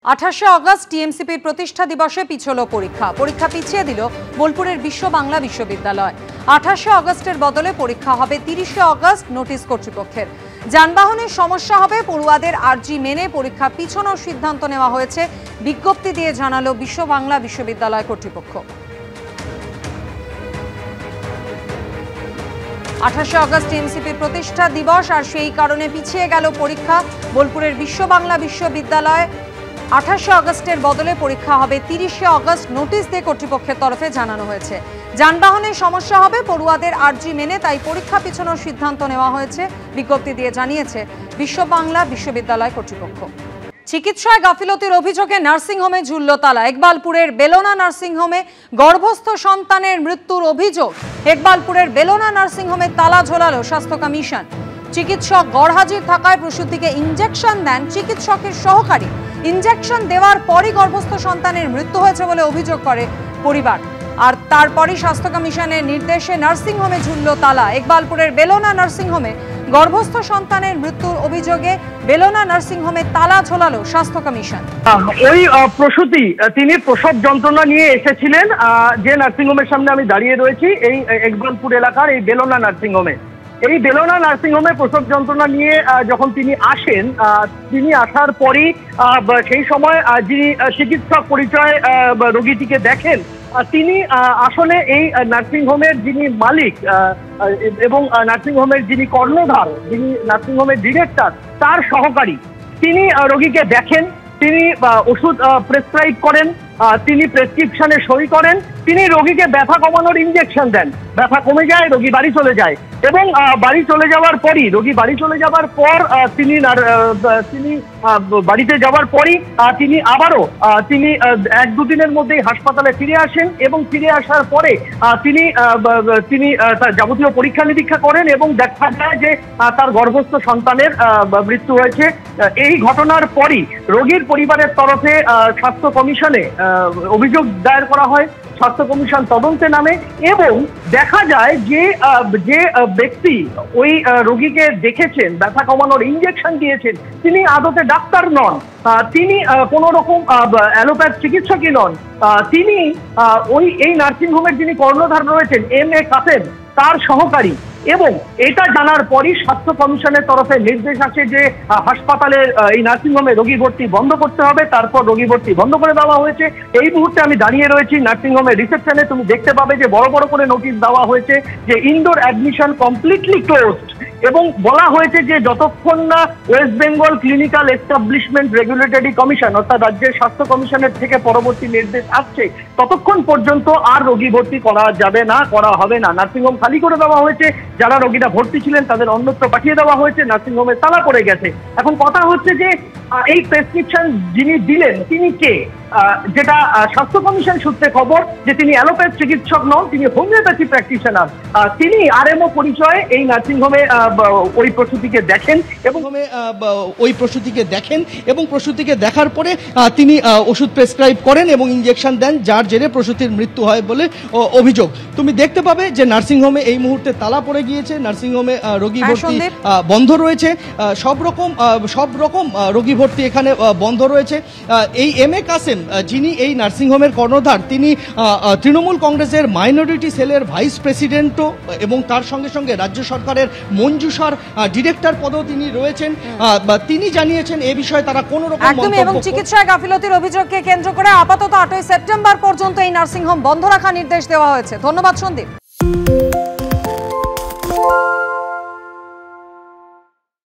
28 August টিএমসিপির প্রতিষ্ঠা দিবসে পিছল পরীক্ষা পিছিয়ে দিল বোলপুরের বিশ্ব বাংলা বিশ্ববিদ্যালয়। 28 অগস্টের বদলে পরীক্ষা হবে 30 অগস্ট, নোটিশ কর্তৃপক্ষের। যানবাহনের সমস্যা হবে, পড়ুয়াদের আর্জি মেনে পরীক্ষা পিছানোর সিদ্ধান্ত নেওয়া হয়েছে, বিজ্ঞপ্তি দিয়ে জানালো বিশ্ব বাংলা বিশ্ববিদ্যালয় কর্তৃপক্ষ। 28 অগস্ট টিএমসিপির প্রতিষ্ঠা দিবস, আর সেই কারণে পিছিয়ে গেল পরীক্ষা। বোলপুরের বিশ্ব বাংলা বিশ্ববিদ্যালয় 28 অগস্টের বদলে পরীক্ষা হবে 30 অগস্ট, নোটিশ দিয়ে কর্তৃপক্ষের তরফে জানানো হয়েছে। যানবাহনের সমস্যা হবে, পড়ুয়াদের আর্জি মেনে তাই পরীক্ষা পিছানোর সিদ্ধান্ত নেওয়া হয়েছে, বিজ্ঞপ্তি দিয়ে জানিয়েছে বিশ্ব বাংলা বিশ্ববিদ্যালয় কর্তৃপক্ষ। চিকিৎসায় গাফিলতির অভিযোগে নার্সিংহোমে ঝুলল তালা। ইকবালপুরের বেলোনা নার্সিংহোমে গর্ভস্থ সন্তানের মৃত্যুর অভিযোগ। ইকবালপুরের বেলোনা নার্সিংহোমে তালা ঝোলালো স্বাস্থ্য কমিশন। চিকিৎসক গড়হাজির থাকায় প্রসূতিকে ইঞ্জেকশন দেন চিকিৎসকের সহকারী। ইঞ্জেকশন দেওয়ার পরই গর্ভস্থ সন্তানের মৃত্যু হয়েছে বলে অভিযোগ করে পরিবার, আর তারপরই স্বাস্থ্য কমিশনের নির্দেশে নার্সিংহোমে ঝুলল তালা। ইকবালপুরের বেলোনা নার্সিংহোমে গর্ভস্থ সন্তানের মৃত্যুর অভিযোগে বেলোনা নার্সিংহোমে তালা ঝোলালো স্বাস্থ্য কমিশন। ওই প্রসূতি তিনি প্রসব যন্ত্রণা নিয়ে এসেছিলেন যে নার্সিংহোমের সামনে আমি দাঁড়িয়ে রয়েছি, এই ইকবালপুর এলাকার এই বেলোনা নার্সিংহোমে। এই বেলোনা নার্সিংহোমে প্রসব যন্ত্রণা নিয়ে যখন তিনি আসেন, তিনি আসার পরই সেই সময় যিনি চিকিৎসক পরিচয় রোগীটিকে দেখেন, তিনি আসলে এই নার্সিংহোমের যিনি মালিক এবং নার্সিংহোমের যিনি কর্ণধার, যিনি নার্সিংহোমের ডিরেক্টর, তার সহকারী। তিনি রোগীকে দেখেন, তিনি ওষুধ প্রেসক্রাইব করেন, তিনি প্রেসক্রিপশনে সই করেন, তিনি রোগীকে ব্যথা কমানোর ইঞ্জেকশন দেন। ব্যথা কমে যায়, রোগী বাড়ি চলে যায় এবং বাড়ি চলে যাওয়ার পরই রোগী বাড়ি চলে যাওয়ার পর তিনি বাড়িতে যাওয়ার পরই তিনি আবারও তিনি 1-2 দিনের মধ্যেই হাসপাতালে ফিরে আসেন এবং ফিরে আসার পরে তিনি তার যাবতীয় পরীক্ষা নিরীক্ষা করেন এবং দেখা যায় যে তার গর্ভস্থ সন্তানের মৃত্যু হয়েছে। এই ঘটনার পরই রোগীর পরিবারের তরফে স্বাস্থ্য কমিশনে অভিযোগ দায়ের করা হয়। স্বাস্থ্য কমিশন তদন্তে নামে এবং দেখা যায় যে ব্যক্তি ওই রোগীকে দেখেছেন, ব্যথা কমানোর ইঞ্জেকশন দিয়েছেন, তিনি আদতে ডাক্তার নন, তিনি কোনো রকম অ্যালোপ্যাথ চিকিৎসকই নন, তিনি এই নার্সিংহোমের যিনি কর্ণধার রয়েছেন MA কাসেম, তার সহকারী। এবং এটা জানার পরই স্বাস্থ্য কমিশনের তরফে নির্দেশ আসে যে হাসপাতালের এই নার্সিংহোমে রোগী ভর্তি বন্ধ করতে হবে। তারপর রোগী ভর্তি বন্ধ করে দেওয়া হয়েছে। এই মুহূর্তে আমি দাঁড়িয়ে রয়েছি নার্সিংহোমের রিসেপশনে। তুমি দেখতে পাবে যে বড় বড় করে নোটিশ দেওয়া হয়েছে যে ইনডোর অ্যাডমিশন কমপ্লিটলি ক্লোজড, এবং বলা হয়েছে যে যতক্ষণ না West Bengal clinical establishment regulatory commission অর্থাৎ রাজ্যের স্বাস্থ্য কমিশনের থেকে পরবর্তী নির্দেশ আসছে, ততক্ষণ পর্যন্ত আর রোগী ভর্তি করা যাবে না, করা হবে না। নার্সিংহোম খালি করে দেওয়া হয়েছে, যারা রোগীরা ভর্তি ছিলেন তাদের অন্যত্র পাঠিয়ে দেওয়া হয়েছে, নার্সিংহোমে তালা পড়ে গেছে। এখন কথা হচ্ছে যে এই প্রেসক্রিপশন যিনি দিলেন তিনি কে? যেটা স্বাস্থ্য কমিশন সূত্রে খবর যে তিনি অ্যালোপ্যাথ চিকিৎসক নন, তিনি হোমিওপ্যাথি প্র্যাকটিশনার। তিনি RMO পরিচয়ে এই নার্সিংহোমে ওই প্রসূতিকে দেখেন এবং প্রসূতিকে দেখার পরে তিনি ওষুধ প্রেসক্রাইব করেন এবং ইঞ্জেকশন দেন, যার জেরে প্রসূতির মৃত্যু হয় বলে অভিযোগ। তুমি দেখতে পাবে যে নার্সিংহোমে এই মুহূর্তে তালা পড়ে গিয়েছে, নার্সিংহোমে রোগী ভর্তি বন্ধ রয়েছে, সব রকম রোগী ভর্তি এখানে বন্ধ রয়েছে। এই MA কাসেম, যিনি এই নার্সিংহোমের কর্ণধার, তিনি তৃণমূল কংগ্রেসের মাইনরিটি সেলের ভাইস প্রেসিডেন্টও এবং তার সঙ্গে সঙ্গে রাজ্য সরকারের মঞ্জুসার ডিরেক্টর পদেও তিনি রয়েছেন। তিনি জানিয়েছেন এ বিষয়ে তারা কোনো রকম মন্তব্য এবং চিকিৎসায় গাফিলতির অভিযোগকে কেন্দ্র করে আপাতত 8 সেপ্টেম্বর পর্যন্ত এই নার্সিংহোম বন্ধ রাখার নির্দেশ দেওয়া হয়েছে। ধন্যবাদ সন্দীপ।